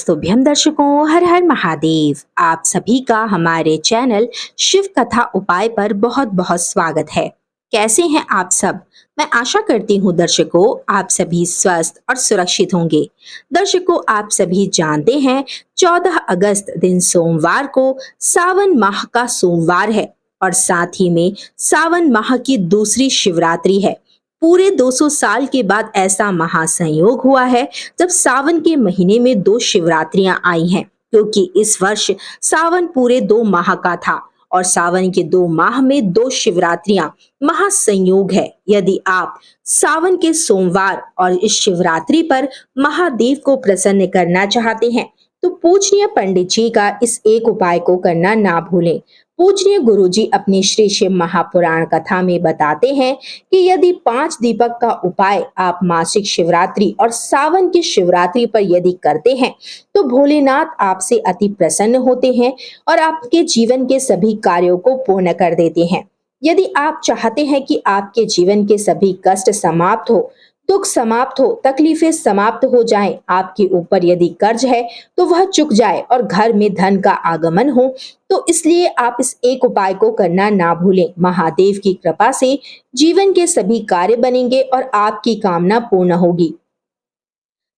शुभम दर्शकों, हर हर महादेव। आप सभी का हमारे चैनल शिव कथा उपाय पर बहुत बहुत स्वागत है। कैसे हैं आप सब? मैं आशा करती हूँ दर्शकों आप सभी स्वस्थ और सुरक्षित होंगे। दर्शकों, आप सभी जानते हैं 14 अगस्त दिन सोमवार को सावन माह का सोमवार है और साथ ही में सावन माह की दूसरी शिवरात्रि है। पूरे 200 साल के बाद ऐसा महासंयोग हुआ है जब सावन के महीने में दो शिवरात्रियां आई हैं, क्योंकि इस वर्ष सावन पूरे 2 माह का था और सावन के 2 माह में दो शिवरात्रियां महासंयोग है। यदि आप सावन के सोमवार और इस शिवरात्रि पर महादेव को प्रसन्न करना चाहते हैं तो पूजनीय पंडित जी का इस एक उपाय को करना ना भूलें। पूजनीय गुरुजी अपनी श्री शिव महापुराण कथा में बताते हैं कि यदि 5 दीपक का उपाय आप मासिक शिवरात्रि और सावन की शिवरात्रि पर यदि करते हैं तो भोलेनाथ आपसे अति प्रसन्न होते हैं और आपके जीवन के सभी कार्यों को पूर्ण कर देते हैं। यदि आप चाहते हैं कि आपके जीवन के सभी कष्ट समाप्त हो, दुख समाप्त हो, तकलीफें समाप्त हो जाएं, आपके ऊपर यदि कर्ज है तो वह चुक जाए और घर में धन का आगमन हो, तो इसलिए आप इस एक उपाय को करना ना भूलें। महादेव की कृपा से जीवन के सभी कार्य बनेंगे और आपकी कामना पूर्ण होगी।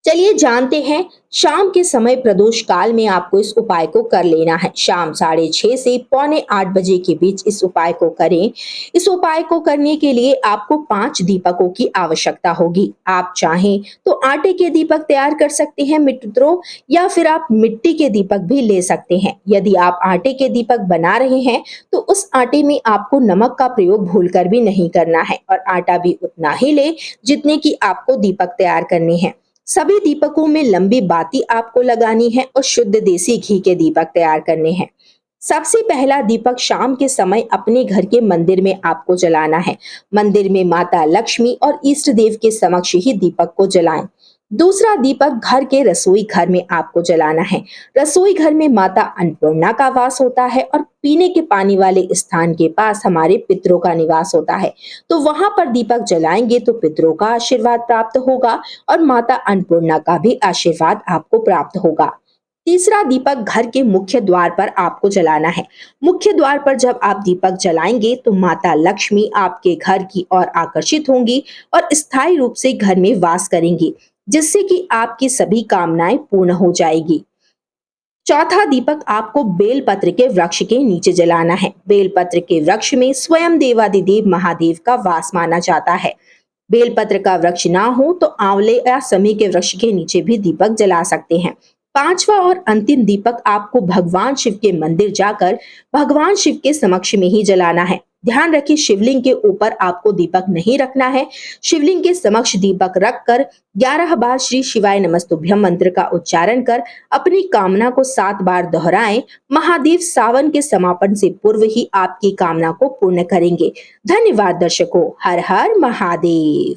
चलिए जानते हैं, शाम के समय प्रदोष काल में आपको इस उपाय को कर लेना है। शाम 6:30 से 7:45 के बीच इस उपाय को करें। इस उपाय को करने के लिए आपको 5 दीपकों की आवश्यकता होगी। आप चाहें तो आटे के दीपक तैयार कर सकते हैं मित्रों, या फिर आप मिट्टी के दीपक भी ले सकते हैं। यदि आप आटे के दीपक बना रहे हैं तो उस आटे में आपको नमक का प्रयोग भूलकर भी नहीं करना है और आटा भी उतना ही ले जितने की आपको दीपक तैयार करने हैं। सभी दीपकों में लंबी बाती आपको लगानी है और शुद्ध देसी घी के दीपक तैयार करने हैं। सबसे पहला दीपक शाम के समय अपने घर के मंदिर में आपको जलाना है। मंदिर में माता लक्ष्मी और इष्ट देव के समक्ष ही दीपक को जलाएं। दूसरा दीपक घर के रसोई घर में आपको जलाना है। रसोई घर में माता अन्नपूर्णा का वास होता है और पीने के पानी वाले स्थान के पास हमारे पितरों का निवास होता है, तो वहां पर दीपक जलाएंगे तो पितरों का आशीर्वाद प्राप्त होगा और माता अन्नपूर्णा का भी आशीर्वाद आपको प्राप्त होगा। तीसरा दीपक घर के मुख्य द्वार पर आपको जलाना है। मुख्य द्वार पर जब आप दीपक जलाएंगे तो माता लक्ष्मी आपके घर की ओर आकर्षित होंगी और स्थायी रूप से घर में वास करेंगी, जिससे कि आपकी सभी कामनाएं पूर्ण हो जाएगी। चौथा दीपक आपको बेलपत्र के वृक्ष के नीचे जलाना है। बेलपत्र के वृक्ष में स्वयं देवादिदेव महादेव का वास माना जाता है। बेलपत्र का वृक्ष ना हो तो आंवले या समी के वृक्ष के नीचे भी दीपक जला सकते हैं। पांचवा और अंतिम दीपक आपको भगवान शिव के मंदिर जाकर भगवान शिव के समक्ष में ही जलाना है। ध्यान रखिए, शिवलिंग के ऊपर आपको दीपक नहीं रखना है। शिवलिंग के समक्ष दीपक रखकर 11 बार श्री शिवाय नमस्तुभ्यम मंत्र का उच्चारण कर अपनी कामना को 7 बार दोहराएं। महादेव सावन के समापन से पूर्व ही आपकी कामना को पूर्ण करेंगे। धन्यवाद दर्शकों। हर हर महादेव।